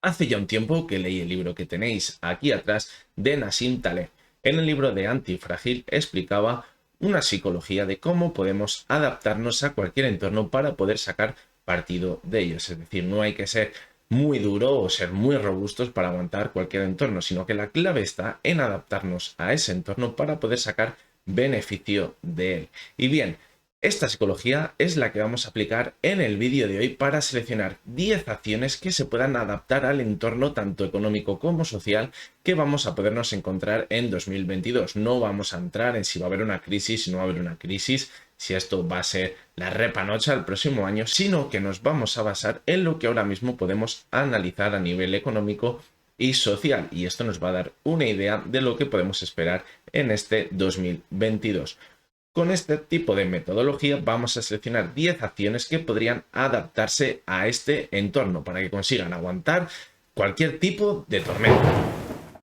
Hace ya un tiempo que leí el libro que tenéis aquí atrás de Nassim Taleb. En el libro de Antifrágil explicaba una psicología de cómo podemos adaptarnos a cualquier entorno para poder sacar partido de ellos. Es decir, no hay que ser muy duro o ser muy robustos para aguantar cualquier entorno, sino que la clave está en adaptarnos a ese entorno para poder sacar beneficio de él. Y bien, esta psicología es la que vamos a aplicar en el vídeo de hoy para seleccionar 10 acciones que se puedan adaptar al entorno tanto económico como social que vamos a podernos encontrar en 2022. No vamos a entrar en si va a haber una crisis, si no va a haber una crisis, si esto va a ser la repanocha el próximo año, sino que nos vamos a basar en lo que ahora mismo podemos analizar a nivel económico y social. Y esto nos va a dar una idea de lo que podemos esperar en este 2022. Con este tipo de metodología vamos a seleccionar 10 acciones que podrían adaptarse a este entorno para que consigan aguantar cualquier tipo de tormenta.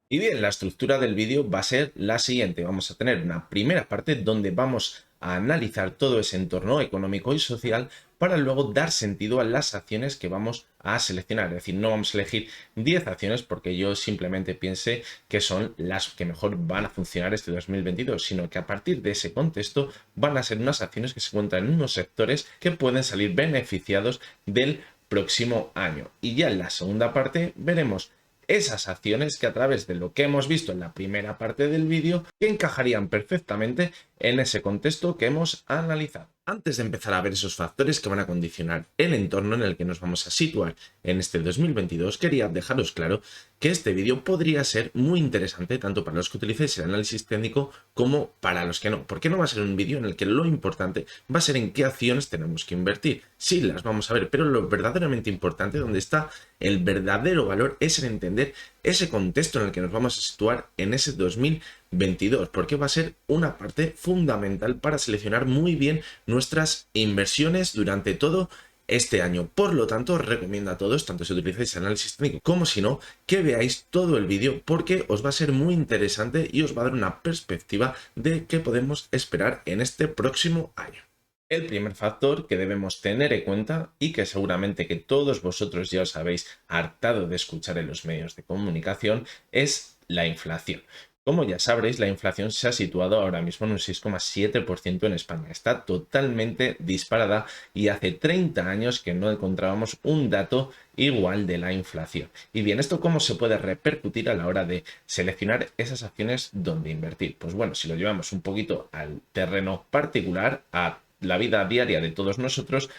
Y bien, la estructura del vídeo va a ser la siguiente. Vamos a tener una primera parte donde vamos a analizar todo ese entorno económico y social para luego dar sentido a las acciones que vamos a seleccionar. Es decir, no vamos a elegir 10 acciones porque yo simplemente piense que son las que mejor van a funcionar este 2022, sino que a partir de ese contexto van a ser unas acciones que se encuentran en unos sectores que pueden salir beneficiados del próximo año. Y ya en la segunda parte veremos esas acciones que a través de lo que hemos visto en la primera parte del vídeo que encajarían perfectamente en ese contexto que hemos analizado. Antes de empezar a ver esos factores que van a condicionar el entorno en el que nos vamos a situar en este 2022, quería dejaros claro que este vídeo podría ser muy interesante tanto para los que utilicéis el análisis técnico como para los que no. Porque no va a ser un vídeo en el que lo importante va a ser en qué acciones tenemos que invertir. Sí, las vamos a ver, pero lo verdaderamente importante, donde está el verdadero valor, es en entender ese contexto en el que nos vamos a situar en ese 2022, porque va a ser una parte fundamental para seleccionar muy bien nuestras inversiones durante todo este año. Por lo tanto, os recomiendo a todos, tanto si utilizáis análisis técnico como si no, que veáis todo el vídeo porque os va a ser muy interesante y os va a dar una perspectiva de qué podemos esperar en este próximo año. El primer factor que debemos tener en cuenta y que seguramente que todos vosotros ya os habéis hartado de escuchar en los medios de comunicación es la inflación. Como ya sabréis, la inflación se ha situado ahora mismo en un 6,7% en España. Está totalmente disparada y hace 30 años que no encontrábamos un dato igual de la inflación. Y bien, ¿esto cómo se puede repercutir a la hora de seleccionar esas acciones donde invertir? Pues bueno, si lo llevamos un poquito al terreno particular, a la vida diaria de todos nosotros,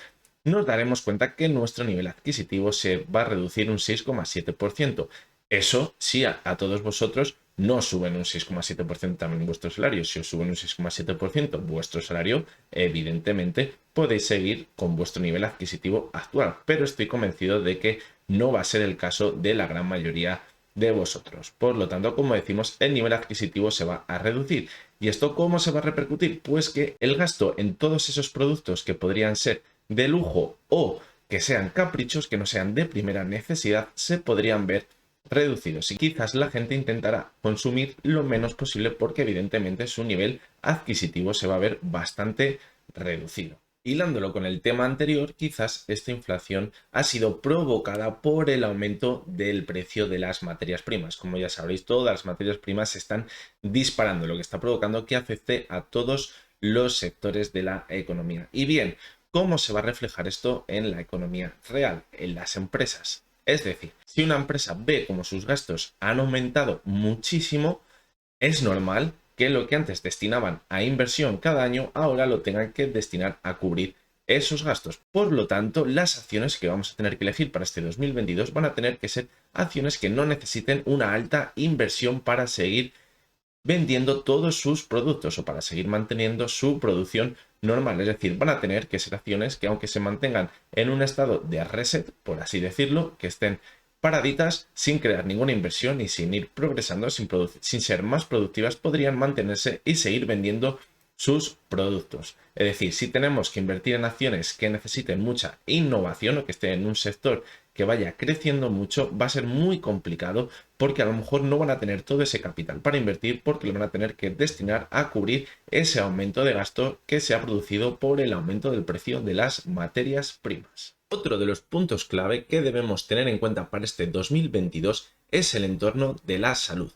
nos daremos cuenta que nuestro nivel adquisitivo se va a reducir un 6,7%. Eso sí, a todos vosotros no suben un 6,7% también vuestro salario. Si os suben un 6,7% vuestro salario, evidentemente podéis seguir con vuestro nivel adquisitivo actual. Pero estoy convencido de que no va a ser el caso de la gran mayoría de vosotros. Por lo tanto, como decimos, el nivel adquisitivo se va a reducir. ¿Y esto cómo se va a repercutir? Pues que el gasto en todos esos productos que podrían ser de lujo o que sean caprichos, que no sean de primera necesidad, se podrían ver reducidos. Y quizás la gente intentará consumir lo menos posible porque evidentemente su nivel adquisitivo se va a ver bastante reducido. Hilándolo con el tema anterior, quizás esta inflación ha sido provocada por el aumento del precio de las materias primas. Como ya sabréis, todas las materias primas se están disparando, lo que está provocando que afecte a todos los sectores de la economía. Y bien, ¿cómo se va a reflejar esto en la economía real, en las empresas? Es decir, si una empresa ve como sus gastos han aumentado muchísimo, es normal que lo que antes destinaban a inversión cada año, ahora lo tengan que destinar a cubrir esos gastos. Por lo tanto, las acciones que vamos a tener que elegir para este 2022 van a tener que ser acciones que no necesiten una alta inversión para seguir vendiendo todos sus productos o para seguir manteniendo su producción normal. Es decir, van a tener que ser acciones que, aunque se mantengan en un estado de reset, por así decirlo, que estén paraditas sin crear ninguna inversión y sin ir progresando, sin ser más productivas, podrían mantenerse y seguir vendiendo sus productos. Es decir, si tenemos que invertir en acciones que necesiten mucha innovación o que estén en un sector que vaya creciendo mucho, va a ser muy complicado porque a lo mejor no van a tener todo ese capital para invertir porque lo van a tener que destinar a cubrir ese aumento de gasto que se ha producido por el aumento del precio de las materias primas. Otro de los puntos clave que debemos tener en cuenta para este 2022 es el entorno de la salud.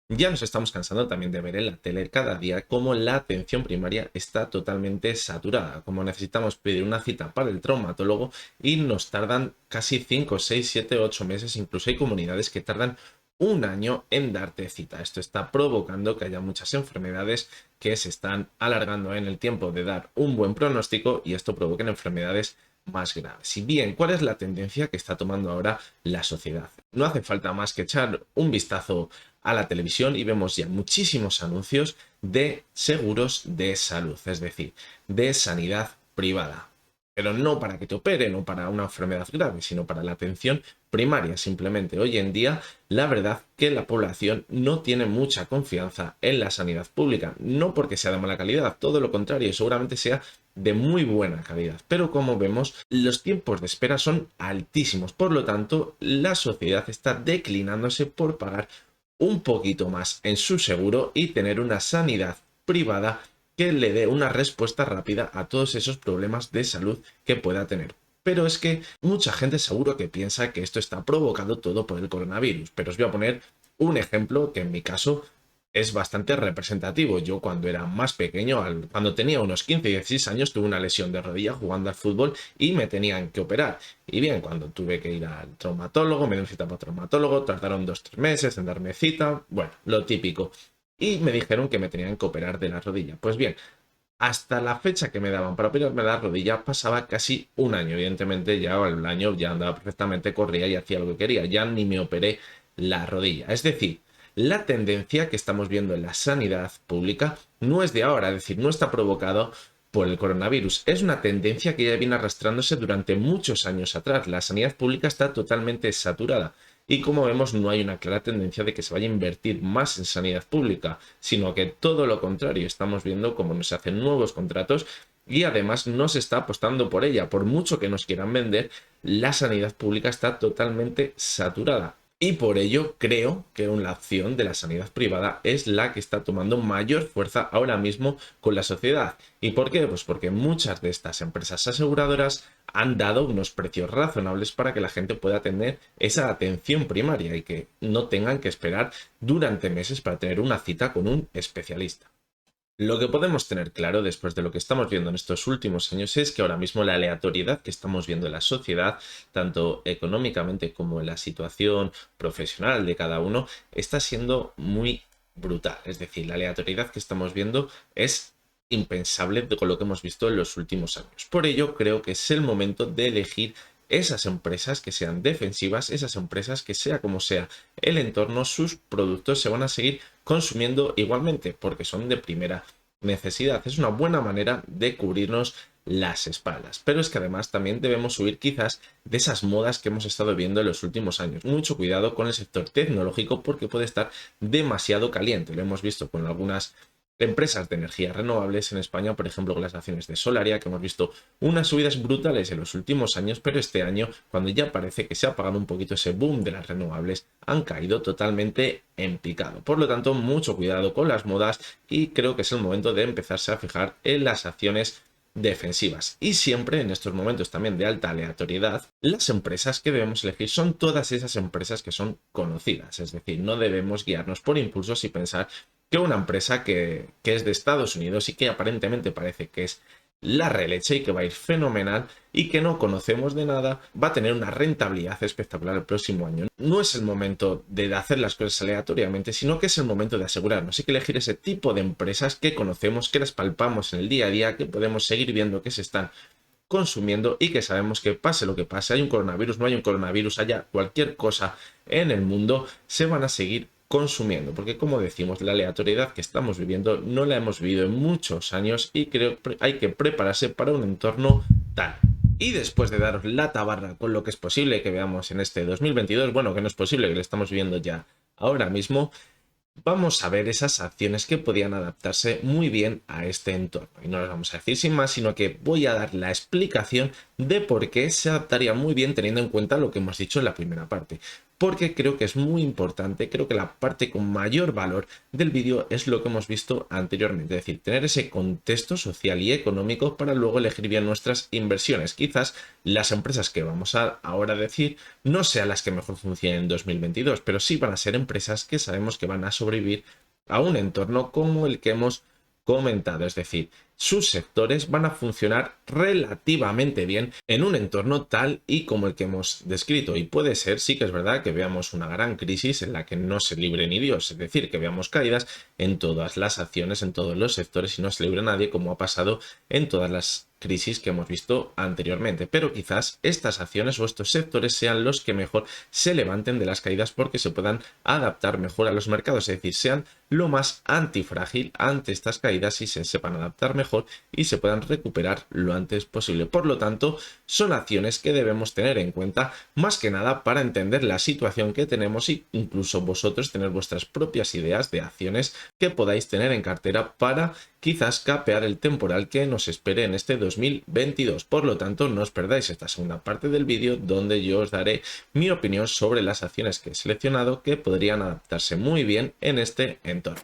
Ya nos estamos cansando también de ver en la tele cada día cómo la atención primaria está totalmente saturada, como necesitamos pedir una cita para el traumatólogo y nos tardan casi 5, 6, 7, 8 meses, incluso hay comunidades que tardan un año en darte cita. Esto está provocando que haya muchas enfermedades que se están alargando en el tiempo de dar un buen pronóstico y esto provoca enfermedades más graves. Y bien, ¿cuál es la tendencia que está tomando ahora la sociedad? No hace falta más que echar un vistazo a la televisión y vemos ya muchísimos anuncios de seguros de salud, es decir, de sanidad privada. Pero no para que te operen o para una enfermedad grave, sino para la atención primaria. Simplemente hoy en día, la verdad que la población no tiene mucha confianza en la sanidad pública. No porque sea de mala calidad, todo lo contrario, seguramente sea de muy buena calidad. Pero como vemos, los tiempos de espera son altísimos. Por lo tanto, la sociedad está declinándose por pagar un poquito más en su seguro y tener una sanidad privada que le dé una respuesta rápida a todos esos problemas de salud que pueda tener. Pero es que mucha gente seguro que piensa que esto está provocado todo por el coronavirus. Pero os voy a poner un ejemplo que en mi caso es bastante representativo. Yo cuando era más pequeño, cuando tenía unos 15 y 16 años, tuve una lesión de rodilla jugando al fútbol y me tenían que operar. Y bien, cuando tuve que ir al traumatólogo, me dieron cita para traumatólogo, tardaron 2 o 3 meses en darme cita, bueno, lo típico. Y me dijeron que me tenían que operar de la rodilla. Pues bien, hasta la fecha que me daban para operarme la rodilla pasaba casi un año. Evidentemente ya el año ya andaba perfectamente, corría y hacía lo que quería. Ya ni me operé la rodilla. Es decir, la tendencia que estamos viendo en la sanidad pública no es de ahora, es decir, no está provocado por el coronavirus. Es una tendencia que ya viene arrastrándose durante muchos años atrás. La sanidad pública está totalmente saturada. Y como vemos, no hay una clara tendencia de que se vaya a invertir más en sanidad pública, sino que todo lo contrario, estamos viendo cómo nos hacen nuevos contratos y además no se está apostando por ella. Por mucho que nos quieran vender, la sanidad pública está totalmente saturada. Y por ello creo que la opción de la sanidad privada es la que está tomando mayor fuerza ahora mismo con la sociedad. ¿Y por qué? Pues porque muchas de estas empresas aseguradoras han dado unos precios razonables para que la gente pueda tener esa atención primaria y que no tengan que esperar durante meses para tener una cita con un especialista. Lo que podemos tener claro después de lo que estamos viendo en estos últimos años es que ahora mismo la aleatoriedad que estamos viendo en la sociedad, tanto económicamente como en la situación profesional de cada uno, está siendo muy brutal. Es decir, la aleatoriedad que estamos viendo es impensable con lo que hemos visto en los últimos años. Por ello, creo que es el momento de elegir esas empresas que sean defensivas, esas empresas que sea como sea el entorno, sus productos se van a seguir consumiendo igualmente porque son de primera necesidad. Es una buena manera de cubrirnos las espaldas. Pero es que además también debemos huir quizás de esas modas que hemos estado viendo en los últimos años. Mucho cuidado con el sector tecnológico porque puede estar demasiado caliente. Lo hemos visto con algunas empresas de energías renovables en España, por ejemplo, con las acciones de Solaria, que hemos visto unas subidas brutales en los últimos años, pero este año, cuando ya parece que se ha apagado un poquito ese boom de las renovables, han caído totalmente en picado. Por lo tanto, mucho cuidado con las modas y creo que es el momento de empezarse a fijar en las acciones defensivas. Y siempre en estos momentos también de alta aleatoriedad, las empresas que debemos elegir son todas esas empresas que son conocidas. Es decir, no debemos guiarnos por impulsos y pensar que una empresa que es de Estados Unidos y que aparentemente parece que es la releche y que va a ir fenomenal y que no conocemos de nada, va a tener una rentabilidad espectacular el próximo año. No es el momento de hacer las cosas aleatoriamente, sino que es el momento de asegurarnos. Hay que elegir ese tipo de empresas que conocemos, que las palpamos en el día a día, que podemos seguir viendo que se están consumiendo y que sabemos que pase lo que pase, hay un coronavirus, no hay un coronavirus, haya cualquier cosa en el mundo, se van a seguir consumiendo, porque como decimos, la aleatoriedad que estamos viviendo no la hemos vivido en muchos años y creo que hay que prepararse para un entorno tal. Y después de daros la tabarra con lo que es posible que veamos en este 2022, bueno, que no es posible, que lo estamos viviendo ya ahora mismo, vamos a ver esas acciones que podían adaptarse muy bien a este entorno. Y no las vamos a decir sin más, sino que voy a dar la explicación de por qué se adaptaría muy bien teniendo en cuenta lo que hemos dicho en la primera parte. porque creo que es muy importante, creo que la parte con mayor valor del vídeo es lo que hemos visto anteriormente, es decir, tener ese contexto social y económico para luego elegir bien nuestras inversiones. Quizás las empresas que vamos a ahora decir no sean las que mejor funcionen en 2022, pero sí van a ser empresas que sabemos que van a sobrevivir a un entorno como el que hemos comentado, es decir, sus sectores van a funcionar relativamente bien en un entorno tal y como el que hemos descrito. Y puede ser, sí que es verdad, que veamos una gran crisis en la que no se libre ni Dios, es decir, que veamos caídas en todas las acciones, en todos los sectores y no se libre nadie, como ha pasado en todas las crisis que hemos visto anteriormente. Pero quizás estas acciones o estos sectores sean los que mejor se levanten de las caídas porque se puedan adaptar mejor a los mercados, es decir, sean lo más antifrágil ante estas caídas y se sepan adaptar mejor y se puedan recuperar lo antes posible. Por lo tanto, son acciones que debemos tener en cuenta más que nada para entender la situación que tenemos y incluso vosotros tener vuestras propias ideas de acciones que podáis tener en cartera para quizás capear el temporal que nos espere en este 2022. Por lo tanto, no os perdáis esta segunda parte del vídeo donde yo os daré mi opinión sobre las acciones que he seleccionado que podrían adaptarse muy bien en este entorno.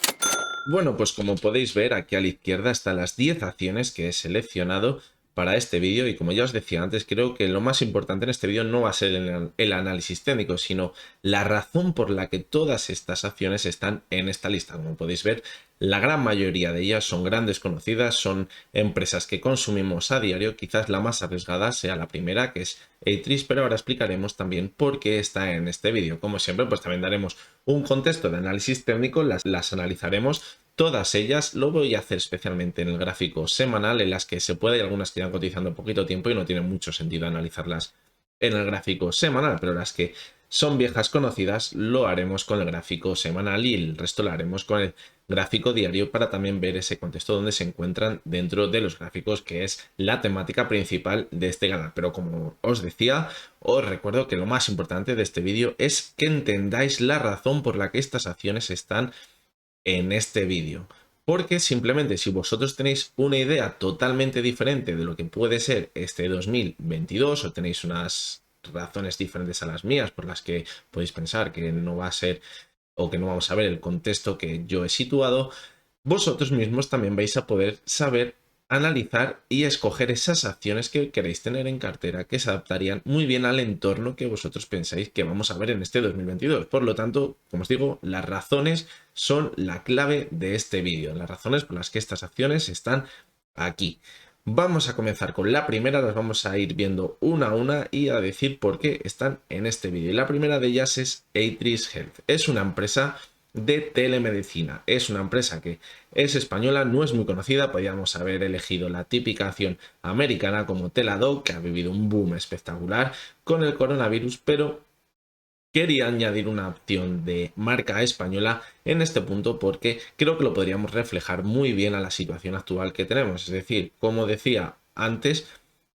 Bueno, pues como podéis ver, aquí a la izquierda están las 10 acciones que he seleccionado para este vídeo y como ya os decía antes, creo que lo más importante en este vídeo no va a ser el análisis técnico, sino la razón por la que todas estas acciones están en esta lista. Como podéis ver, la gran mayoría de ellas son grandes conocidas, son empresas que consumimos a diario, quizás la más arriesgada sea la primera, que es Eitris, pero ahora explicaremos también por qué está en este vídeo. Como siempre, pues también daremos un contexto de análisis técnico, las analizaremos. Todas ellas lo voy a hacer especialmente en el gráfico semanal, en las que se puede, hay algunas que irán cotizando poquito tiempo y no tiene mucho sentido analizarlas en el gráfico semanal, pero las que son viejas conocidas lo haremos con el gráfico semanal y el resto lo haremos con el gráfico diario para también ver ese contexto donde se encuentran dentro de los gráficos, que es la temática principal de este canal. Pero como os decía, os recuerdo que lo más importante de este vídeo es que entendáis la razón por la que estas acciones están en este vídeo. Porque simplemente si vosotros tenéis una idea totalmente diferente de lo que puede ser este 2022 o tenéis unas razones diferentes a las mías por las que podéis pensar que no va a ser o que no vamos a ver el contexto que yo he situado, vosotros mismos también vais a poder saber analizar y escoger esas acciones que queréis tener en cartera que se adaptarían muy bien al entorno que vosotros pensáis que vamos a ver en este 2022. Por lo tanto, como os digo, las razones son la clave de este vídeo, las razones por las que estas acciones están aquí. Vamos a comenzar con la primera, las vamos a ir viendo una a una y a decir por qué están en este vídeo. Y la primera de ellas es Eitris Health. Es una empresa de telemedicina. Es una empresa que es española, no es muy conocida, podríamos haber elegido la típica acción americana como Teladoc, que ha vivido un boom espectacular con el coronavirus, pero quería añadir una opción de marca española en este punto porque creo que lo podríamos reflejar muy bien a la situación actual que tenemos. Es decir, como decía antes,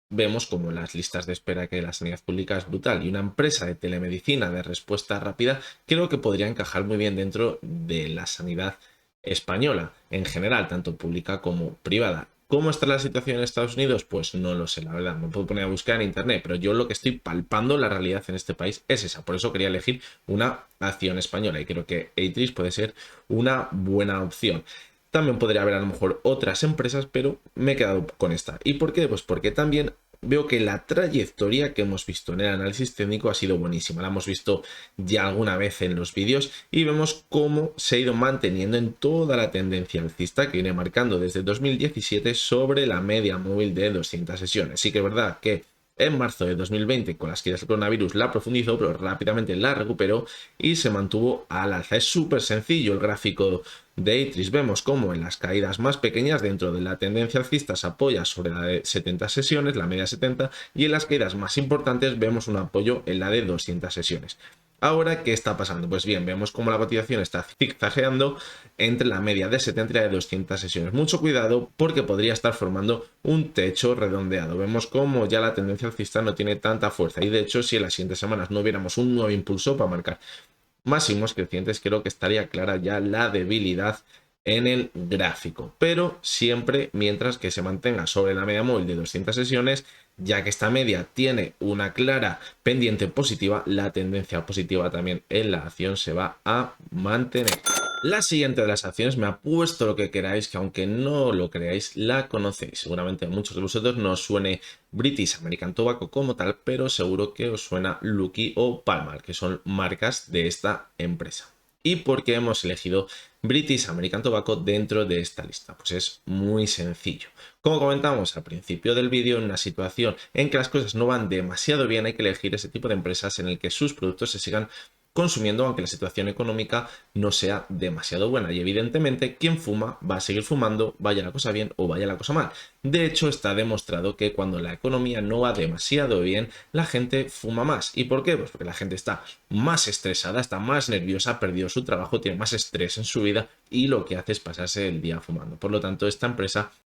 vemos como las listas de espera que la sanidad pública es brutal y una empresa de telemedicina de respuesta rápida creo que podría encajar muy bien dentro de la sanidad española en general, tanto pública como privada. ¿Cómo está la situación en Estados Unidos? Pues no lo sé, la verdad, me puedo poner a buscar en internet, pero yo lo que estoy palpando la realidad en este país es esa, por eso quería elegir una acción española y creo que Eitris puede ser una buena opción. También podría haber a lo mejor otras empresas, pero me he quedado con esta. ¿Y por qué? Pues porque también veo que la trayectoria que hemos visto en el análisis técnico ha sido buenísima. La hemos visto ya alguna vez en los vídeos y vemos cómo se ha ido manteniendo en toda la tendencia alcista que viene marcando desde 2017 sobre la media móvil de 200 sesiones. Sí que es verdad que en marzo de 2020, con las caídas del coronavirus, la profundizó, pero rápidamente la recuperó y se mantuvo al alza. Es súper sencillo el gráfico de Eitris. Vemos cómo en las caídas más pequeñas dentro de la tendencia alcista se apoya sobre la de 70 sesiones, la media 70, y en las caídas más importantes vemos un apoyo en la de 200 sesiones. Ahora, ¿qué está pasando? Pues bien, vemos cómo la cotización está zigzagueando entre la media de 70 y la de 200 sesiones. Mucho cuidado porque podría estar formando un techo redondeado. Vemos cómo ya la tendencia alcista no tiene tanta fuerza y de hecho si en las siguientes semanas no hubiéramos un nuevo impulso para marcar máximos crecientes, creo que estaría clara ya la debilidad en el gráfico, pero siempre mientras que se mantenga sobre la media móvil de 200 sesiones Ya que esta media tiene una clara pendiente positiva, la tendencia positiva también en la acción se va a mantener. La siguiente de las acciones, me apuesto lo que queráis, que aunque no lo creáis, la conocéis. Seguramente a muchos de vosotros no os suene British American Tobacco como tal, pero seguro que os suena Lucky o Palmer, que son marcas de esta empresa. ¿Y por qué hemos elegido British American Tobacco dentro de esta lista? Pues es muy sencillo. Como comentamos al principio del vídeo, en una situación en que las cosas no van demasiado bien, hay que elegir ese tipo de empresas en el que sus productos se sigan consumiendo aunque la situación económica no sea demasiado buena. Y evidentemente quien fuma va a seguir fumando, vaya la cosa bien o vaya la cosa mal. De hecho, está demostrado que cuando la economía no va demasiado bien, la gente fuma más. ¿Y por qué? Pues porque la gente está más estresada, está más nerviosa, ha perdido su trabajo, tiene más estrés en su vida y lo que hace es pasarse el día fumando. Por lo tanto,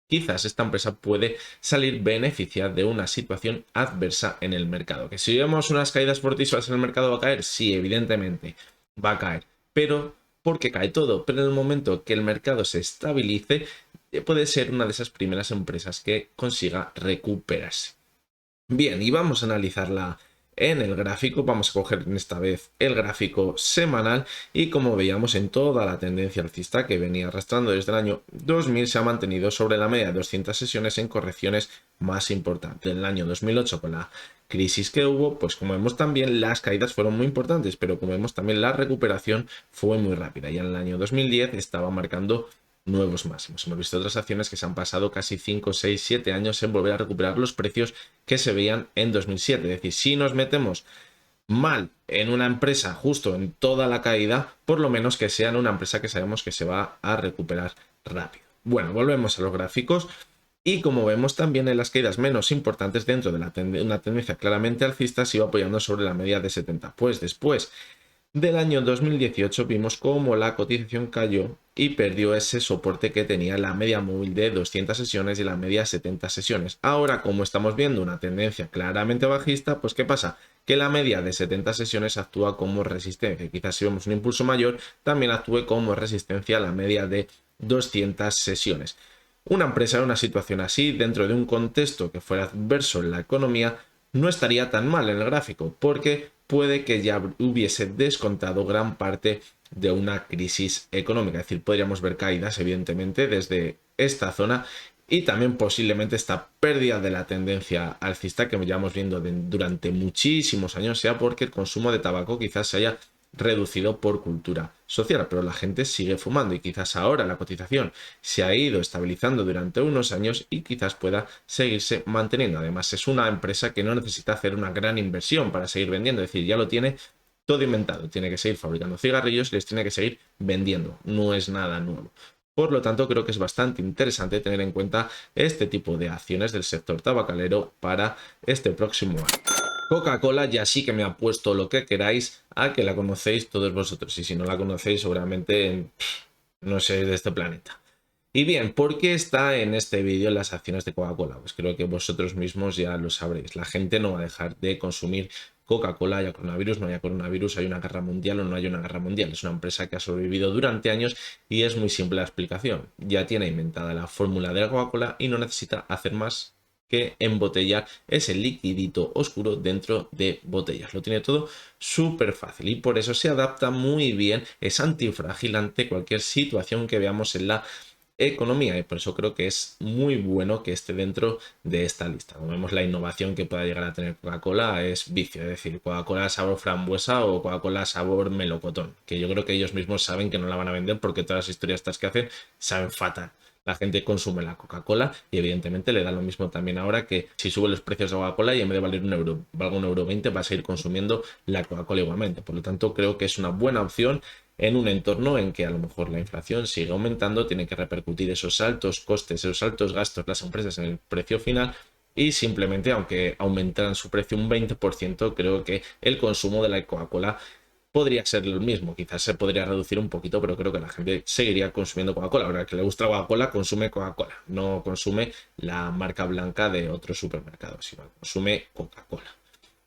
quizás esta empresa puede salir beneficiada de una situación adversa en el mercado. ¿Que si vemos unas caídas fortísimas en el mercado va a caer? Sí, evidentemente va a caer. Pero, ¿por qué cae todo? Pero en el momento que el mercado se estabilice, puede ser una de esas primeras empresas que consiga recuperarse. Bien, y vamos a analizarla en el gráfico. Vamos a coger esta vez el gráfico semanal y como veíamos en toda la tendencia alcista que venía arrastrando desde el año 2000 se ha mantenido sobre la media de 200 sesiones en correcciones más importantes. En el año 2008 con la crisis que hubo, pues como vemos también las caídas fueron muy importantes, pero como vemos también la recuperación fue muy rápida. Ya en el año 2010 estaba marcando nuevos máximos. Hemos visto otras acciones que se han pasado casi 5, 6, 7 años en volver a recuperar los precios que se veían en 2007. Es decir, si nos metemos mal en una empresa justo en toda la caída, por lo menos que sea en una empresa que sabemos que se va a recuperar rápido. Bueno, volvemos a los gráficos. Y como vemos también en las caídas menos importantes dentro de una tendencia claramente alcista se iba apoyando sobre la media de 70. Pues después del año 2018 vimos cómo la cotización cayó y perdió ese soporte que tenía la media móvil de 200 sesiones y la media 70 sesiones. Ahora, como estamos viendo una tendencia claramente bajista, pues ¿qué pasa? Que la media de 70 sesiones actúa como resistencia. Quizás si vemos un impulso mayor, también actúe como resistencia a la media de 200 sesiones. Una empresa en una situación así, dentro de un contexto que fuera adverso en la economía, no estaría tan mal en el gráfico, porque puede que ya hubiese descontado gran parte de una crisis económica. Es decir, podríamos ver caídas, evidentemente, desde esta zona y también posiblemente esta pérdida de la tendencia alcista que llevamos viendo durante muchísimos años, sea porque el consumo de tabaco quizás se haya reducido por cultura social, pero la gente sigue fumando y quizás ahora la cotización se ha ido estabilizando durante unos años y quizás pueda seguirse manteniendo. Además, es una empresa que no necesita hacer una gran inversión para seguir vendiendo, es decir, ya lo tiene todo inventado, tiene que seguir fabricando cigarrillos y les tiene que seguir vendiendo, no es nada nuevo. Por lo tanto, creo que es bastante interesante tener en cuenta este tipo de acciones del sector tabacalero para este próximo año. Coca-Cola ya sí que me ha puesto lo que queráis a que la conocéis todos vosotros. Y si no la conocéis, seguramente no sé de este planeta. Y bien, ¿por qué está en este vídeo las acciones de Coca-Cola? Pues creo que vosotros mismos ya lo sabréis. La gente no va a dejar de consumir Coca-Cola, haya coronavirus, no haya coronavirus, hay una guerra mundial o no hay una guerra mundial. Es una empresa que ha sobrevivido durante años y es muy simple la explicación. Ya tiene inventada la fórmula de la Coca-Cola y no necesita hacer más que embotellar ese liquidito oscuro dentro de botellas. Lo tiene todo súper fácil y por eso se adapta muy bien, es antifrágil ante cualquier situación que veamos en la economía y por eso creo que es muy bueno que esté dentro de esta lista. Como vemos, la innovación que pueda llegar a tener Coca-Cola es vicio, es decir, Coca-Cola sabor frambuesa o Coca-Cola sabor melocotón, que yo creo que ellos mismos saben que no la van a vender porque todas las historias estas que hacen saben fatal. La gente consume la Coca-Cola y evidentemente le da lo mismo también ahora que si sube los precios de Coca-Cola y en vez de valer un euro, valga 1,20 €, va a seguir consumiendo la Coca-Cola igualmente. Por lo tanto, creo que es una buena opción en un entorno en que a lo mejor la inflación sigue aumentando, tiene que repercutir esos altos costes, esos altos gastos las empresas en el precio final y simplemente, aunque aumentaran su precio un 20%, creo que el consumo de la Coca-Cola podría ser lo mismo, quizás se podría reducir un poquito, pero creo que la gente seguiría consumiendo Coca-Cola. Ahora, que le gusta Coca-Cola, consume Coca-Cola, no consume la marca blanca de otros supermercados, sino consume Coca-Cola.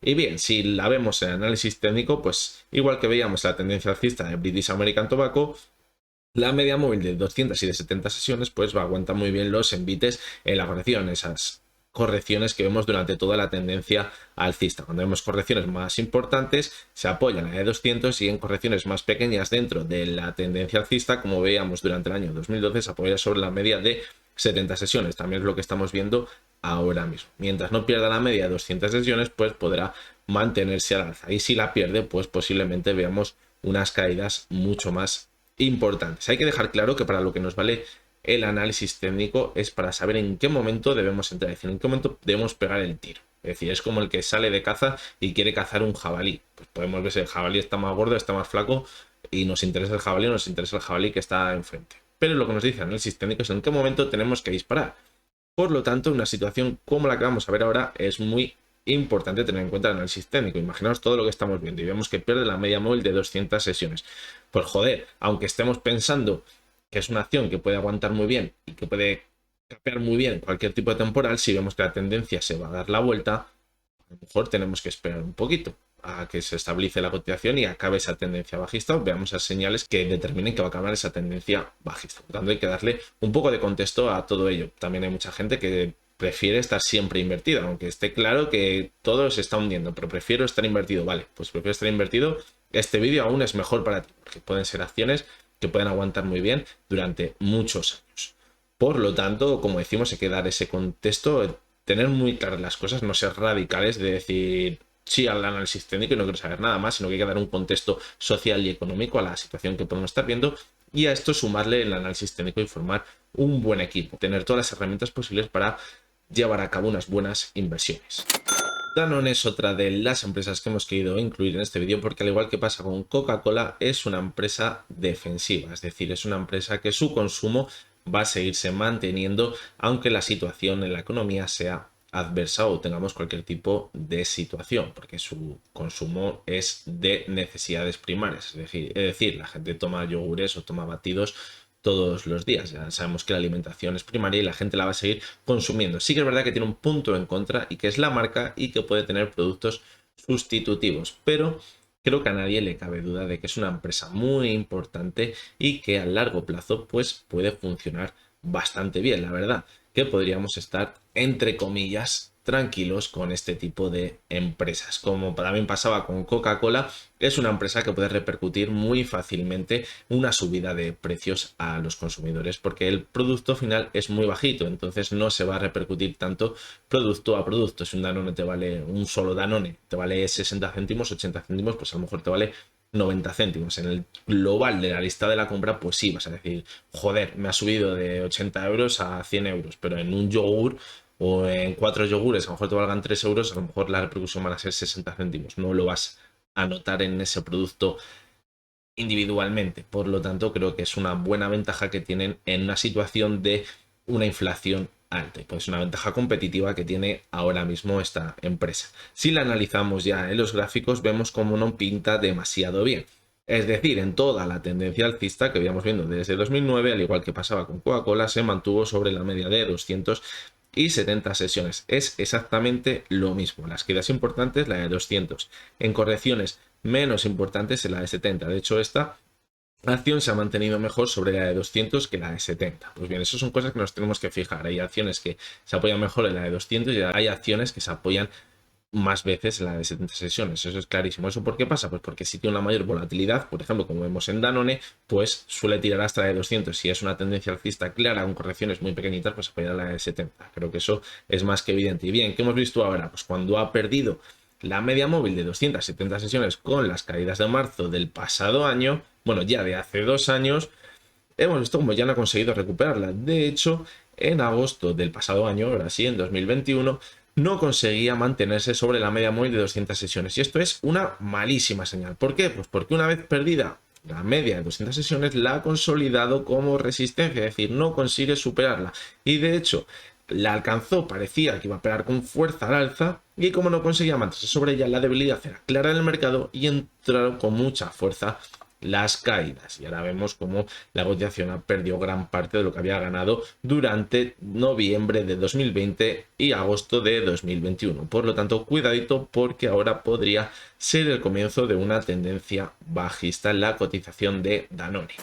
Y bien, si la vemos en análisis técnico, pues igual que veíamos la tendencia alcista de British American Tobacco, la media móvil de 200 y de 70 sesiones pues va a aguantar muy bien los envites en la corrección, esas correcciones que vemos durante toda la tendencia alcista. Cuando vemos correcciones más importantes se apoya en la de 200 y en correcciones más pequeñas dentro de la tendencia alcista, como veíamos durante el año 2012, se apoya sobre la media de 70 sesiones. También es lo que estamos viendo ahora mismo. Mientras no pierda la media de 200 sesiones, pues podrá mantenerse al alza. Y si la pierde, pues posiblemente veamos unas caídas mucho más importantes. Hay que dejar claro que para lo que nos vale el análisis técnico es para saber en qué momento debemos entrar, es decir, en qué momento debemos pegar el tiro. Es decir, es como el que sale de caza y quiere cazar un jabalí. Pues podemos ver si el jabalí está más gordo, está más flaco y nos interesa el jabalí o nos interesa el jabalí que está enfrente. Pero lo que nos dice el análisis técnico es en qué momento tenemos que disparar. Por lo tanto, una situación como la que vamos a ver ahora es muy importante tener en cuenta el análisis técnico. Imaginaos todo lo que estamos viendo y vemos que pierde la media móvil de 200 sesiones. Pues joder, aunque estemos pensando que es una acción que puede aguantar muy bien y que puede capear muy bien cualquier tipo de temporal, si vemos que la tendencia se va a dar la vuelta, a lo mejor tenemos que esperar un poquito a que se estabilice la cotización y acabe esa tendencia bajista, o veamos esas señales que determinen que va a acabar esa tendencia bajista. Por lo tanto, hay que darle un poco de contexto a todo ello. También hay mucha gente que prefiere estar siempre invertida, aunque esté claro que todo se está hundiendo, pero prefiero estar invertido. Vale, pues prefiero estar invertido. Este vídeo aún es mejor para ti, porque pueden ser acciones que pueden aguantar muy bien durante muchos años. Por lo tanto, como decimos, hay que dar ese contexto, tener muy claras las cosas, no ser radicales de decir sí al análisis técnico y no quiero saber nada más, sino que hay que dar un contexto social y económico a la situación que podemos estar viendo y a esto sumarle el análisis técnico y formar un buen equipo, tener todas las herramientas posibles para llevar a cabo unas buenas inversiones. Danone es otra de las empresas que hemos querido incluir en este vídeo porque al igual que pasa con Coca-Cola es una empresa defensiva, es decir, es una empresa que su consumo va a seguirse manteniendo aunque la situación en la economía sea adversa o tengamos cualquier tipo de situación, porque su consumo es de necesidades primarias, es decir, la gente toma yogures o toma batidos todos los días. Ya sabemos que la alimentación es primaria y la gente la va a seguir consumiendo. Sí que es verdad que tiene un punto en contra y que es la marca y que puede tener productos sustitutivos, pero creo que a nadie le cabe duda de que es una empresa muy importante y que a largo plazo pues puede funcionar bastante bien, la verdad, que podríamos estar entre comillas tranquilos con este tipo de empresas. Como también pasaba con Coca-Cola, es una empresa que puede repercutir muy fácilmente una subida de precios a los consumidores porque el producto final es muy bajito, entonces no se va a repercutir tanto producto a producto. Si un Danone te vale, un solo Danone te vale 60 céntimos, 80 céntimos, pues a lo mejor te vale 90 céntimos. En el global de la lista de la compra, pues sí, vas a decir, joder, me ha subido de 80 euros a 100 euros, pero en un yogur o en 4 yogures, a lo mejor te valgan 3 euros, a lo mejor la repercusión van a ser 60 céntimos. No lo vas a notar en ese producto individualmente. Por lo tanto, creo que es una buena ventaja que tienen en una situación de una inflación alta. Pues una ventaja competitiva que tiene ahora mismo esta empresa. Si la analizamos ya en los gráficos, vemos cómo no pinta demasiado bien. Es decir, en toda la tendencia alcista que habíamos viendo desde 2009, al igual que pasaba con Coca-Cola, se mantuvo sobre la media de 270 sesiones. Es exactamente lo mismo. Las caídas importantes, la de 200. En correcciones menos importantes, en la de 70. De hecho, esta acción se ha mantenido mejor sobre la de 200 que la de 70. Pues bien, eso son cosas que nos tenemos que fijar. Hay acciones que se apoyan mejor en la de 200 y hay acciones que se apoyan más veces en la de 70 sesiones. Eso es clarísimo. ¿Eso por qué pasa? Pues porque si tiene una mayor volatilidad, por ejemplo, como vemos en Danone, pues suele tirar hasta la de 200. Si es una tendencia alcista clara con correcciones muy pequeñitas, pues apoyará la de 70. Creo que eso es más que evidente. Y bien, ¿qué hemos visto ahora? Pues cuando ha perdido la media móvil de 270 sesiones con las caídas de marzo del pasado año, bueno, ya de hace 2 años, hemos visto como ya no ha conseguido recuperarla. De hecho, en agosto del pasado año, ahora sí, en 2021, no conseguía mantenerse sobre la media móvil de 200 sesiones. Y esto es una malísima señal. ¿Por qué? Pues porque una vez perdida la media de 200 sesiones, la ha consolidado como resistencia, es decir, no consigue superarla. Y de hecho, la alcanzó, parecía que iba a pegar con fuerza al alza, y como no conseguía mantenerse sobre ella, la debilidad era clara en el mercado y entraron con mucha fuerza las caídas. Y ahora vemos cómo la cotización ha perdido gran parte de lo que había ganado durante noviembre de 2020 y agosto de 2021. Por lo tanto, cuidadito porque ahora podría ser el comienzo de una tendencia bajista en la cotización de Danone.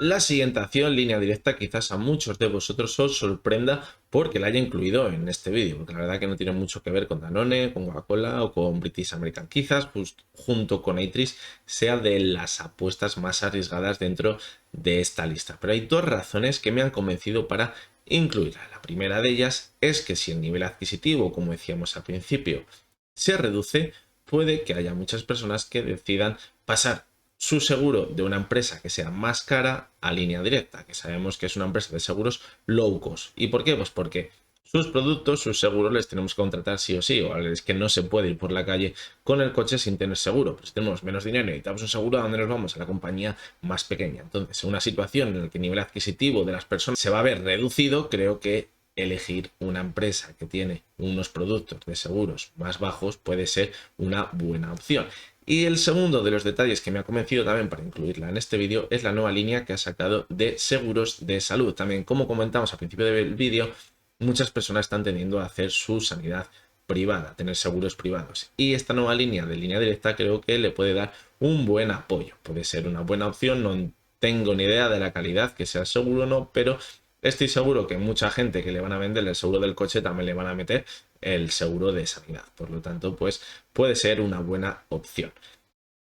La siguiente acción, línea directa, quizás a muchos de vosotros os sorprenda porque la haya incluido en este vídeo, porque la verdad que no tiene mucho que ver con Danone, con Coca-Cola o con British American. Quizás pues, junto con Eitris sea de las apuestas más arriesgadas dentro de esta lista, pero hay dos razones que me han convencido para incluirla. La primera de ellas es que si el nivel adquisitivo, como decíamos al principio, se reduce, puede que haya muchas personas que decidan pasar su seguro de una empresa que sea más cara a Línea Directa, que sabemos que es una empresa de seguros low cost. ¿Y por qué? Pues porque sus productos, sus seguros les tenemos que contratar sí o sí, o es que no se puede ir por la calle con el coche sin tener seguro. Pues si tenemos menos dinero y necesitamos un seguro, ¿a dónde nos vamos? A la compañía más pequeña. Entonces, en una situación en la que el nivel adquisitivo de las personas se va a ver reducido, creo que elegir una empresa que tiene unos productos de seguros más bajos puede ser una buena opción. Y el segundo de los detalles que me ha convencido también para incluirla en este vídeo es la nueva línea que ha sacado de seguros de salud. También, como comentamos al principio del vídeo, muchas personas están tendiendo a hacer su sanidad privada, tener seguros privados. Y esta nueva línea de Línea Directa creo que le puede dar un buen apoyo. Puede ser una buena opción, no tengo ni idea de la calidad que sea el seguro o no, pero estoy seguro que mucha gente que le van a vender el seguro del coche también le van a meter el seguro de sanidad. Por lo tanto, pues puede ser una buena opción.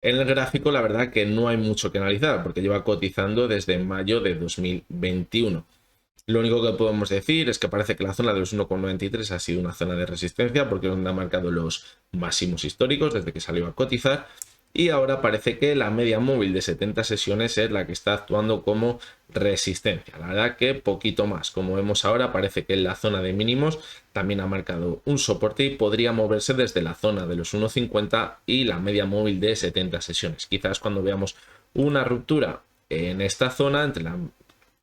En el gráfico, la verdad que no hay mucho que analizar porque lleva cotizando desde mayo de 2021. Lo único que podemos decir es que parece que la zona de los 1,93 ha sido una zona de resistencia porque es donde ha marcado los máximos históricos desde que salió a cotizar. Y ahora parece que la media móvil de 70 sesiones es la que está actuando como resistencia. La verdad que poquito más. Como vemos ahora, parece que en la zona de mínimos también ha marcado un soporte y podría moverse desde la zona de los 1,50 y la media móvil de 70 sesiones. Quizás cuando veamos una ruptura en esta zona, entre la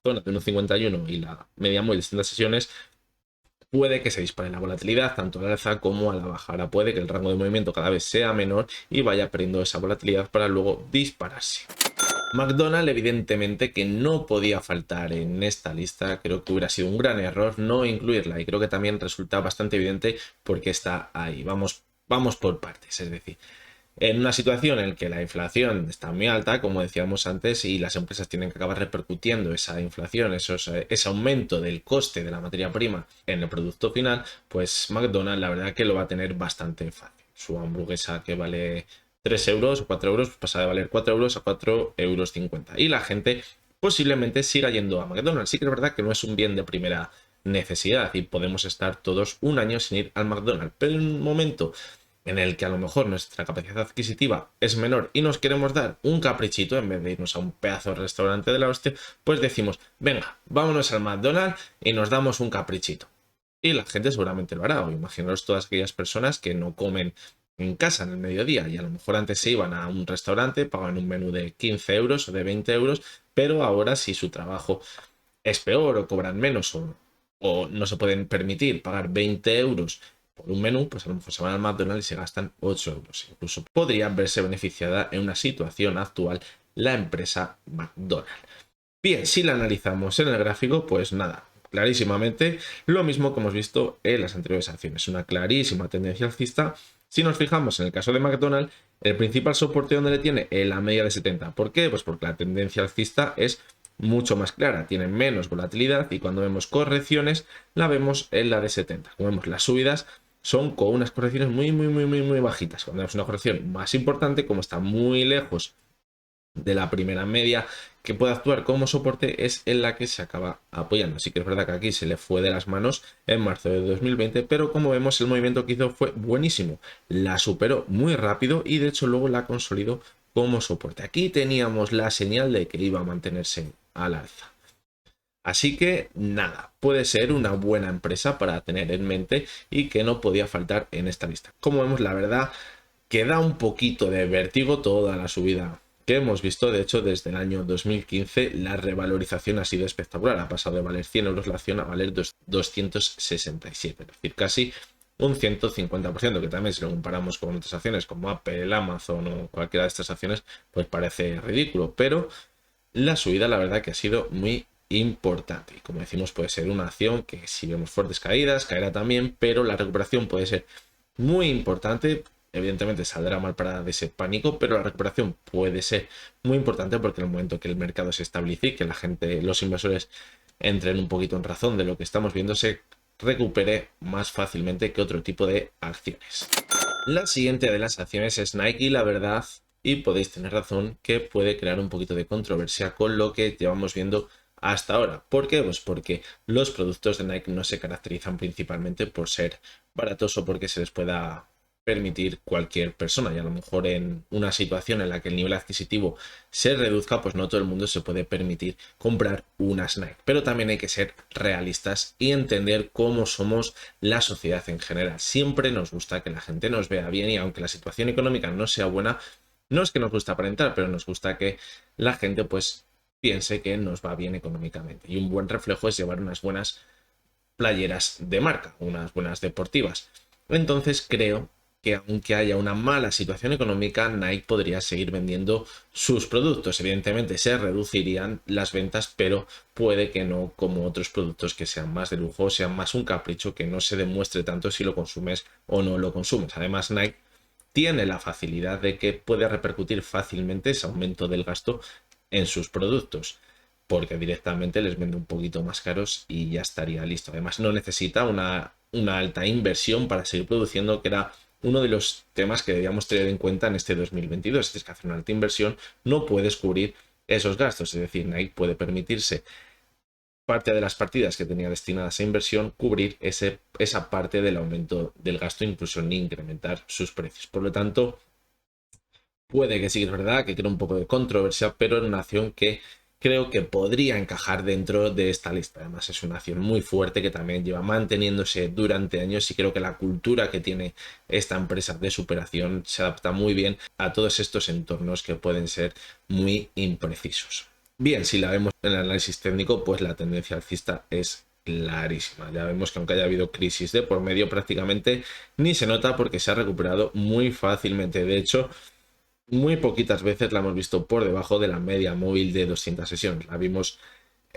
zona de 1,51 y la media móvil de 70 sesiones, puede que se dispare la volatilidad tanto a la alza como a la baja. Ahora puede que el rango de movimiento cada vez sea menor y vaya perdiendo esa volatilidad para luego dispararse. McDonald's, evidentemente que no podía faltar en esta lista. Creo que hubiera sido un gran error no incluirla y creo que también resulta bastante evidente porque está ahí. Vamos por partes, es decir, en una situación en la que la inflación está muy alta, como decíamos antes, y las empresas tienen que acabar repercutiendo esa inflación, ese aumento del coste de la materia prima en el producto final, pues McDonald's la verdad que lo va a tener bastante fácil. Su hamburguesa que vale 3 euros o 4 euros, pues pasa de valer 4 euros a 4,50 €. Y la gente posiblemente siga yendo a McDonald's. Sí que es verdad que no es un bien de primera necesidad y podemos estar todos un año sin ir al McDonald's, pero en un momento en el que a lo mejor nuestra capacidad adquisitiva es menor y nos queremos dar un caprichito en vez de irnos a un pedazo de restaurante de la hostia, pues decimos, venga, vámonos al McDonald's y nos damos un caprichito. Y la gente seguramente lo hará. O imaginaros todas aquellas personas que no comen en casa en el mediodía y a lo mejor antes se iban a un restaurante, pagaban un menú de 15 euros o de 20 euros, pero ahora si su trabajo es peor o cobran menos o no se pueden permitir pagar 20 euros por un menú, pues a lo mejor se van al McDonald's y se gastan 8 euros. Incluso podría verse beneficiada en una situación actual la empresa McDonald's. Bien, si la analizamos en el gráfico, pues nada, clarísimamente lo mismo que hemos visto en las anteriores acciones, una clarísima tendencia alcista. Si nos fijamos en el caso de McDonald's, el principal soporte donde le tiene en la media de 70. ¿Por qué? Pues porque la tendencia alcista es mucho más clara, tiene menos volatilidad y cuando vemos correcciones la vemos en la de 70. Como vemos, las subidas son con unas correcciones muy bajitas. Cuando vemos una corrección más importante, como está muy lejos de la primera media que puede actuar como soporte, es en la que se acaba apoyando. Así que es verdad que aquí se le fue de las manos en marzo de 2020, pero como vemos el movimiento que hizo fue buenísimo. La superó muy rápido y de hecho luego la consolidó como soporte. Aquí teníamos la señal de que iba a mantenerse al alza. Así que nada, puede ser una buena empresa para tener en mente y que no podía faltar en esta lista. Como vemos, la verdad que da un poquito de vértigo toda la subida que hemos visto. De hecho, desde el año 2015 la revalorización ha sido espectacular. Ha pasado de valer 100 euros la acción a valer 267, es decir, casi un 150%, que también si lo comparamos con otras acciones como Apple, Amazon o cualquiera de estas acciones, pues parece ridículo, pero la subida la verdad que ha sido muy importante y como decimos puede ser una acción que si vemos fuertes caídas caerá también, pero la recuperación puede ser muy importante. Evidentemente saldrá mal para ese pánico, pero la recuperación puede ser muy importante porque en el momento que el mercado se estabilice y que la gente, los inversores entren un poquito en razón de lo que estamos viendo, se recupere más fácilmente que otro tipo de acciones. La siguiente de las acciones es Nike y la verdad, y podéis tener razón, que puede crear un poquito de controversia con lo que llevamos viendo hasta ahora. ¿Por qué? Pues porque los productos de Nike no se caracterizan principalmente por ser baratos o porque se les pueda permitir cualquier persona, y a lo mejor en una situación en la que el nivel adquisitivo se reduzca, pues no todo el mundo se puede permitir comprar unas Nike. Pero también hay que ser realistas y entender cómo somos la sociedad en general. Siempre nos gusta que la gente nos vea bien, y aunque la situación económica no sea buena, no es que nos gusta aparentar, pero nos gusta que la gente pues piense que nos va bien económicamente. Y un buen reflejo es llevar unas buenas playeras de marca, unas buenas deportivas. Entonces creo que aunque haya una mala situación económica, Nike podría seguir vendiendo sus productos. Evidentemente se reducirían las ventas, pero puede que no como otros productos que sean más de lujo, sean más un capricho, que no se demuestre tanto si lo consumes o no lo consumes. Además, Nike tiene la facilidad de que puede repercutir fácilmente ese aumento del gasto en sus productos, porque directamente les vende un poquito más caros y ya estaría listo. Además, no necesita una alta inversión para seguir produciendo, que era uno de los temas que debíamos tener en cuenta en este 2022. Si tienes que hacer una alta inversión, no puedes cubrir esos gastos. Es decir, Nike puede permitirse parte de las partidas que tenía destinadas a inversión, cubrir esa parte del aumento del gasto, incluso ni incrementar sus precios. Por lo tanto, puede que sí, es verdad que crea un poco de controversia, pero es una acción que creo que podría encajar dentro de esta lista. Además, es una acción muy fuerte que también lleva manteniéndose durante años, y creo que la cultura que tiene esta empresa de superación se adapta muy bien a todos estos entornos que pueden ser muy imprecisos. Bien, si la vemos en el análisis técnico, pues la tendencia alcista es clarísima. Ya vemos que aunque haya habido crisis de por medio, prácticamente ni se nota porque se ha recuperado muy fácilmente. De hecho, muy poquitas veces la hemos visto por debajo de la media móvil de 200 sesiones. La vimos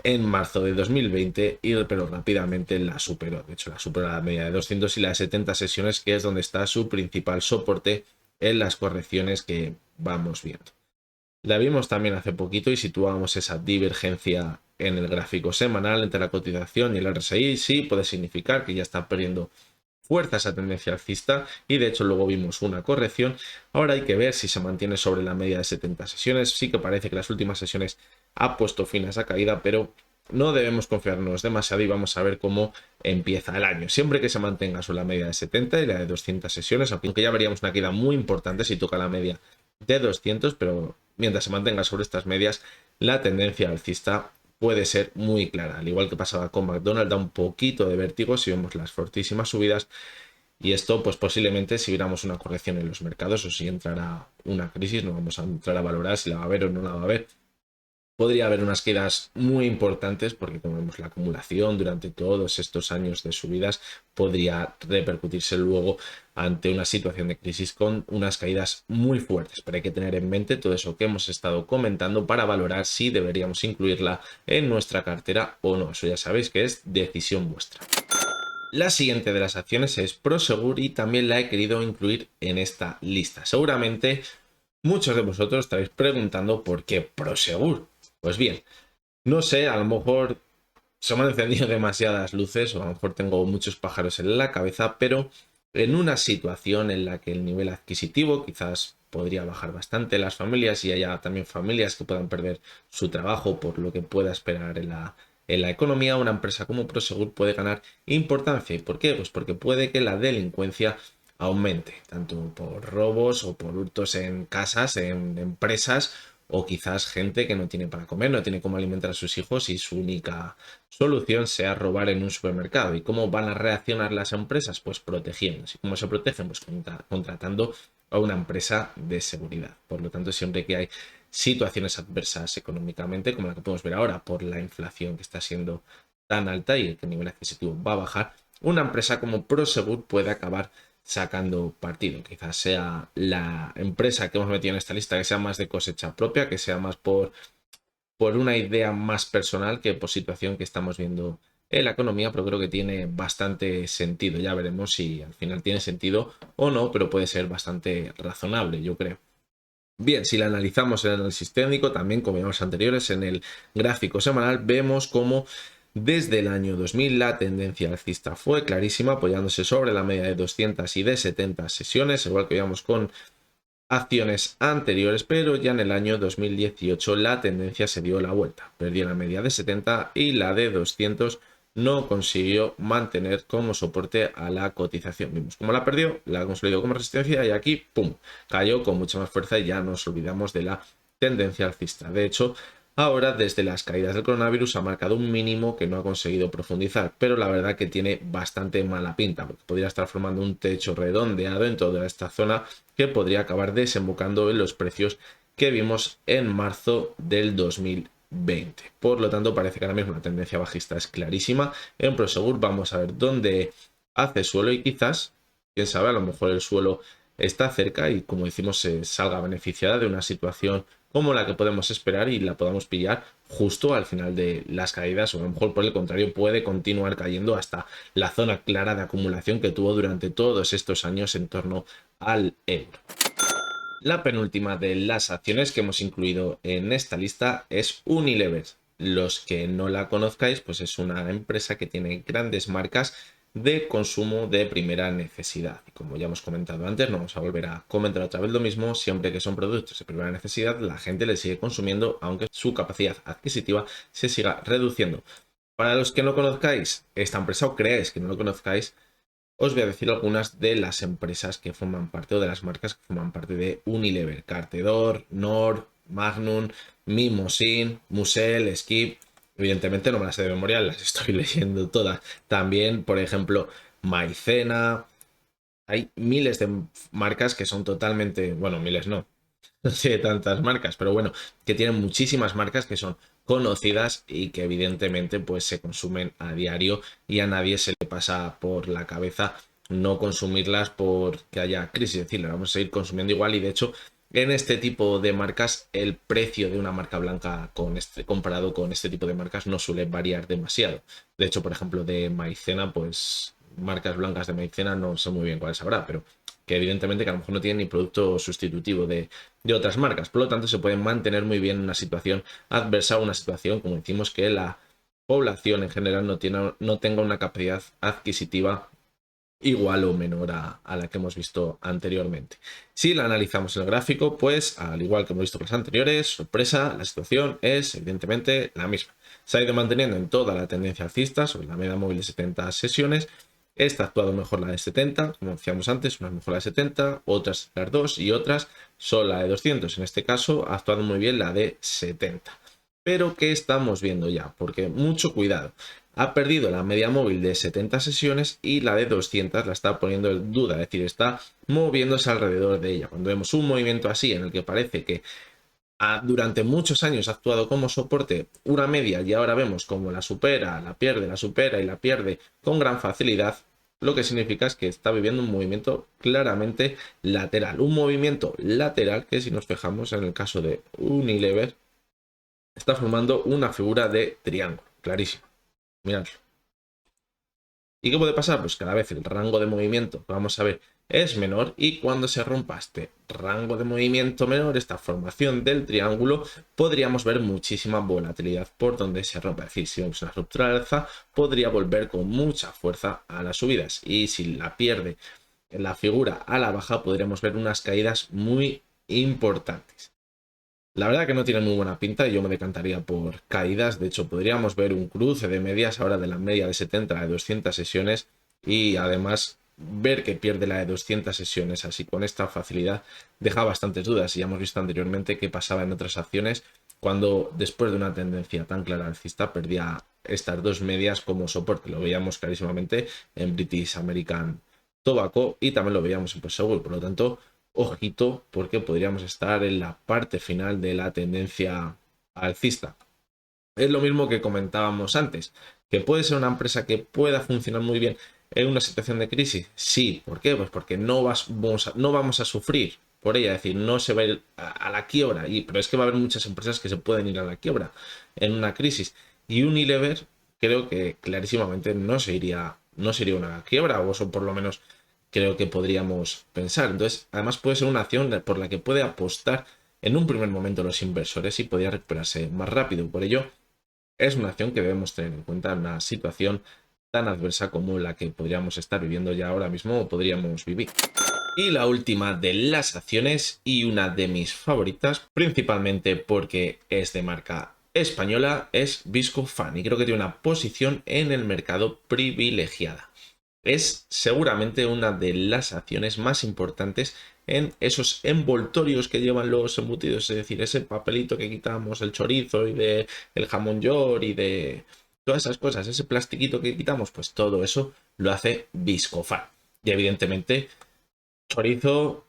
en marzo de 2020, pero rápidamente la superó. De hecho, la superó la media de 200 y la de 70 sesiones, que es donde está su principal soporte en las correcciones que vamos viendo. La vimos también hace poquito y situábamos esa divergencia en el gráfico semanal entre la cotización y el RSI. Sí, puede significar que ya está perdiendo fuerza esa tendencia alcista, y de hecho luego vimos una corrección. Ahora hay que ver si se mantiene sobre la media de 70 sesiones. Sí que parece que las últimas sesiones ha puesto fin a esa caída, pero no debemos confiarnos demasiado y vamos a ver cómo empieza el año. Siempre que se mantenga sobre la media de 70 y la de 200 sesiones, aunque ya veríamos una caída muy importante si toca la media de 200, pero mientras se mantenga sobre estas medias, la tendencia alcista puede ser muy clara. Al igual que pasaba con McDonald's, da un poquito de vértigo si vemos las fortísimas subidas, y esto pues posiblemente si viéramos una corrección en los mercados o si entrara una crisis, no vamos a entrar a valorar si la va a haber o no la va a haber. Podría haber unas caídas muy importantes porque, como vemos, la acumulación durante todos estos años de subidas podría repercutirse luego ante una situación de crisis con unas caídas muy fuertes. Pero hay que tener en mente todo eso que hemos estado comentando para valorar si deberíamos incluirla en nuestra cartera o no. Eso ya sabéis que es decisión vuestra. La siguiente de las acciones es Prosegur, y también la he querido incluir en esta lista. Seguramente muchos de vosotros estaréis preguntando por qué Prosegur. Pues bien, no sé, a lo mejor se me han encendido demasiadas luces o a lo mejor tengo muchos pájaros en la cabeza, pero en una situación en la que el nivel adquisitivo quizás podría bajar bastante las familias, y haya también familias que puedan perder su trabajo por lo que pueda esperar en la economía, una empresa como Prosegur puede ganar importancia. ¿Y por qué? Pues porque puede que la delincuencia aumente, tanto por robos o por hurtos en casas, en empresas, o quizás gente que no tiene para comer, no tiene cómo alimentar a sus hijos y su única solución sea robar en un supermercado. ¿Y cómo van a reaccionar las empresas? Pues protegiéndose. ¿Y cómo se protegen? Pues contratando a una empresa de seguridad. Por lo tanto, siempre que hay situaciones adversas económicamente, como la que podemos ver ahora por la inflación que está siendo tan alta y que el nivel adquisitivo va a bajar, una empresa como Prosegur puede acabar sacando partido. Quizás sea la empresa que hemos metido en esta lista que sea más de cosecha propia, que sea más por una idea más personal que por situación que estamos viendo en la economía, pero creo que tiene bastante sentido. Ya veremos si al final tiene sentido o no, pero puede ser bastante razonable, yo creo. Bien, si la analizamos en el análisis técnico, también como vimos anteriores en el gráfico semanal, vemos cómo Desde el año 2000 la tendencia alcista fue clarísima, apoyándose sobre la media de 200 y de 70 sesiones, igual que veíamos con acciones anteriores, pero ya en el año 2018 la tendencia se dio la vuelta. Perdió la media de 70 y la de 200 no consiguió mantener como soporte a la cotización. Vimos cómo la perdió, la consolidó como resistencia y aquí, ¡pum!, cayó con mucha más fuerza y ya nos olvidamos de la tendencia alcista. De hecho, ahora, desde las caídas del coronavirus, ha marcado un mínimo que no ha conseguido profundizar, pero la verdad que tiene bastante mala pinta, porque podría estar formando un techo redondeado en toda esta zona que podría acabar desembocando en los precios que vimos en marzo del 2020. Por lo tanto, parece que ahora mismo la tendencia bajista es clarísima. En Prosegur vamos a ver dónde hace suelo y quizás, quién sabe, a lo mejor el suelo está cerca y, como decimos, se salga beneficiada de una situación como la que podemos esperar y la podamos pillar justo al final de las caídas, o a lo mejor por el contrario puede continuar cayendo hasta la zona clara de acumulación que tuvo durante todos estos años en torno al euro. La penúltima de las acciones que hemos incluido en esta lista es Unilever. Los que no la conozcáis, pues es una empresa que tiene grandes marcas de consumo de primera necesidad. Y como ya hemos comentado antes, no vamos a volver a comentar otra vez lo mismo, siempre que son productos de primera necesidad, la gente le sigue consumiendo, aunque su capacidad adquisitiva se siga reduciendo. Para los que no conozcáis esta empresa o creáis que no lo conozcáis, os voy a decir algunas de las empresas que forman parte o de las marcas que forman parte de Unilever: Cartedor, Nor, Magnum, Mimosin, Musel, Skip. Evidentemente no me las sé de memoria, las estoy leyendo todas. También, por ejemplo, Maicena. Hay miles de marcas que son totalmente, bueno, miles no, no sé tantas marcas, pero bueno, que tienen muchísimas marcas que son conocidas y que evidentemente pues se consumen a diario y a nadie se le pasa por la cabeza no consumirlas porque haya crisis. Es decir, las vamos a seguir consumiendo igual y de hecho en este tipo de marcas el precio de una marca blanca comparado con este tipo de marcas no suele variar demasiado. De hecho, por ejemplo, de maicena, pues marcas blancas de maicena no sé muy bien cuáles habrá, pero que evidentemente que a lo mejor no tienen ni producto sustitutivo de otras marcas. Por lo tanto, se pueden mantener muy bien en una situación adversa, una situación, como decimos, que la población en general no tenga una capacidad adquisitiva igual o menor a la que hemos visto anteriormente. Si la analizamos en el gráfico, pues al igual que hemos visto con las anteriores, sorpresa, la situación es evidentemente la misma. Se ha ido manteniendo en toda la tendencia alcista sobre la media móvil de 70 sesiones. Esta ha actuado mejor la de 70, como decíamos antes, unas mejor la de 70, otras las 2 y otras son la de 200. En este caso ha actuado muy bien la de 70. Pero ¿qué estamos viendo ya? Porque mucho cuidado. Ha perdido la media móvil de 70 sesiones y la de 200 la está poniendo en duda, es decir, está moviéndose alrededor de ella. Cuando vemos un movimiento así en el que parece que durante muchos años ha actuado como soporte una media y ahora vemos como la supera, la supera y la pierde con gran facilidad, lo que significa es que está viviendo un movimiento claramente lateral. Un movimiento lateral que, si nos fijamos en el caso de Unilever, está formando una figura de triángulo, clarísimo. Miradlo. ¿Y qué puede pasar? Pues cada vez el rango de movimiento que vamos a ver es menor y cuando se rompa este rango de movimiento menor, esta formación del triángulo, podríamos ver muchísima volatilidad por donde se rompa. Es decir, si vemos una ruptura al alza, podría volver con mucha fuerza a las subidas y si la pierde la figura a la baja, podríamos ver unas caídas muy importantes. La verdad que no tiene muy buena pinta y yo me decantaría por caídas. De hecho, podríamos ver un cruce de medias ahora de la media de 70 a la de 200 sesiones y además ver que pierde la de 200 sesiones así con esta facilidad deja bastantes dudas. Y ya hemos visto anteriormente qué pasaba en otras acciones cuando después de una tendencia tan clara alcista perdía estas dos medias como soporte. Lo veíamos clarísimamente en British American Tobacco y también lo veíamos en Prosegur. Por lo tanto, ojito, porque podríamos estar en la parte final de la tendencia alcista. Es lo mismo que comentábamos antes, que puede ser una empresa que pueda funcionar muy bien en una situación de crisis. Sí, ¿por qué? Pues porque no vamos a sufrir por ella, es decir, no se va a ir a la quiebra, pero es que va a haber muchas empresas que se pueden ir a la quiebra en una crisis. Y Unilever creo que clarísimamente no sería una quiebra, o eso por lo menos creo que podríamos pensar. Entonces, además puede ser una acción por la que puede apostar en un primer momento los inversores y podría recuperarse más rápido. Por ello, es una acción que debemos tener en cuenta en una situación tan adversa como la que podríamos estar viviendo ya ahora mismo o podríamos vivir. Y la última de las acciones y una de mis favoritas, principalmente porque es de marca española, es Viscofan y creo que tiene una posición en el mercado privilegiada. Es seguramente una de las acciones más importantes en esos envoltorios que llevan los embutidos, es decir, ese papelito que quitamos del chorizo y del jamón york y de todas esas cosas, ese plastiquito que quitamos, pues todo eso lo hace Viscofan. Y evidentemente chorizo,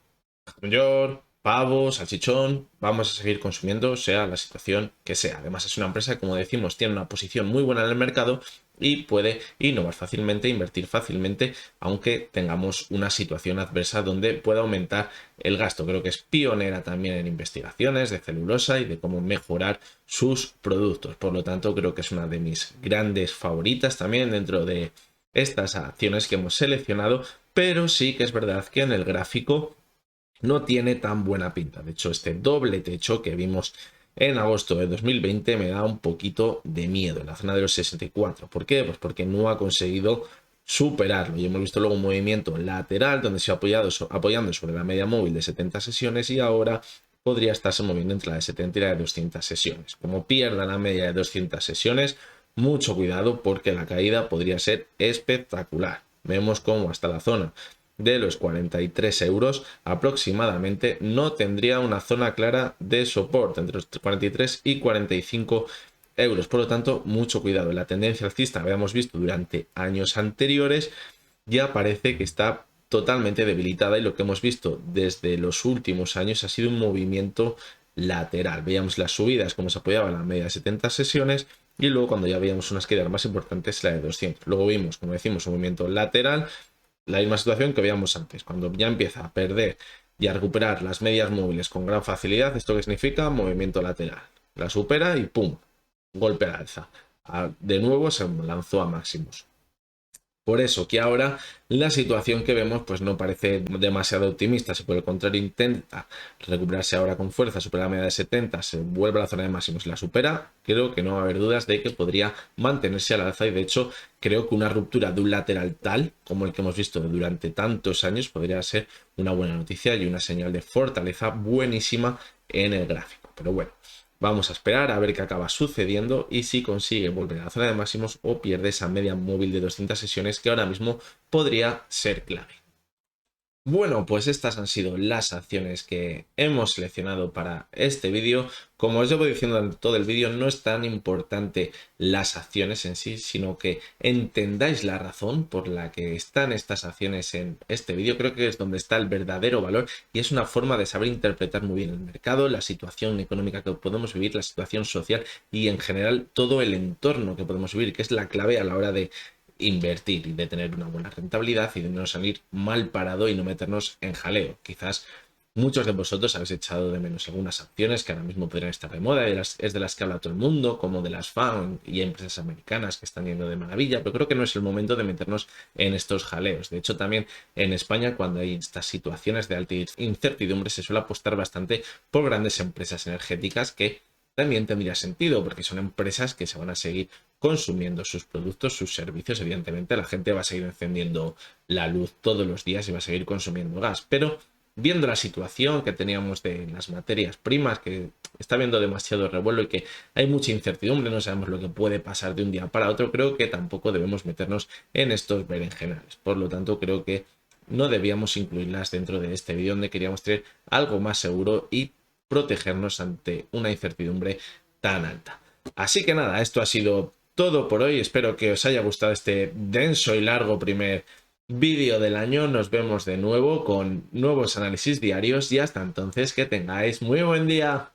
jamón york, pavo, salchichón, vamos a seguir consumiendo sea la situación que sea. Además es una empresa que, como decimos, tiene una posición muy buena en el mercado y puede innovar fácilmente, invertir fácilmente, aunque tengamos una situación adversa donde pueda aumentar el gasto. Creo que es pionera también en investigaciones de celulosa y de cómo mejorar sus productos. Por lo tanto, creo que es una de mis grandes favoritas también dentro de estas acciones que hemos seleccionado, pero sí que es verdad que en el gráfico no tiene tan buena pinta. De hecho, este doble techo que vimos en agosto de 2020 me da un poquito de miedo en la zona de los 64. ¿Por qué? Pues porque no ha conseguido superarlo. Y hemos visto luego un movimiento lateral donde se ha apoyando sobre la media móvil de 70 sesiones y ahora podría estarse moviendo entre la de 70 y la de 200 sesiones. Como pierda la media de 200 sesiones, mucho cuidado porque la caída podría ser espectacular. Vemos cómo hasta la zona de los 43 euros aproximadamente no tendría una zona clara de soporte entre los 43 y 45 euros. Por lo tanto, mucho cuidado. La tendencia alcista que habíamos visto durante años anteriores ya parece que está totalmente debilitada y lo que hemos visto desde los últimos años ha sido un movimiento lateral. Veíamos las subidas como se apoyaba en la media de 70 sesiones y luego cuando ya veíamos unas quedas más importantes la de 200. Luego vimos, como decimos, un movimiento lateral, la misma situación que veíamos antes, cuando ya empieza a perder y a recuperar las medias móviles con gran facilidad. ¿Esto qué significa? Movimiento lateral. La supera y ¡pum! Golpe al alza. De nuevo se lanzó a máximos. Por eso que ahora la situación que vemos pues no parece demasiado optimista, si por el contrario intenta recuperarse ahora con fuerza, supera la media de 70, se vuelve a la zona de máximos y la supera, creo que no va a haber dudas de que podría mantenerse al alza y de hecho creo que una ruptura de un lateral tal como el que hemos visto durante tantos años podría ser una buena noticia y una señal de fortaleza buenísima en el gráfico. Pero bueno, vamos a esperar a ver qué acaba sucediendo y si consigue volver a la zona de máximos o pierde esa media móvil de 200 sesiones que ahora mismo podría ser clave. Bueno, pues estas han sido las acciones que hemos seleccionado para este vídeo. Como os llevo diciendo en todo el vídeo, no es tan importante las acciones en sí, sino que entendáis la razón por la que están estas acciones en este vídeo. Creo que es donde está el verdadero valor y es una forma de saber interpretar muy bien el mercado, la situación económica que podemos vivir, la situación social y en general todo el entorno que podemos vivir, que es la clave a la hora de invertir y de tener una buena rentabilidad y de no salir mal parado y no meternos en jaleo. Quizás muchos de vosotros habéis echado de menos algunas acciones que ahora mismo podrían estar de moda, es de las que habla todo el mundo, como de las FAANG y empresas americanas que están yendo de maravilla, pero creo que no es el momento de meternos en estos jaleos. De hecho, también en España, cuando hay estas situaciones de alta incertidumbre, se suele apostar bastante por grandes empresas energéticas que también tendría sentido, porque son empresas que se van a seguir consumiendo sus productos, sus servicios. Evidentemente, la gente va a seguir encendiendo la luz todos los días y va a seguir consumiendo gas, pero viendo la situación que teníamos de las materias primas, que está habiendo demasiado revuelo y que hay mucha incertidumbre, no sabemos lo que puede pasar de un día para otro, creo que tampoco debemos meternos en estos berenjenales. Por lo tanto, creo que no debíamos incluirlas dentro de este vídeo donde queríamos tener algo más seguro y protegernos ante una incertidumbre tan alta. Así que nada, esto ha sido todo por hoy. Espero que os haya gustado este denso y largo primer vídeo del año. Nos vemos de nuevo con nuevos análisis diarios y hasta entonces que tengáis muy buen día.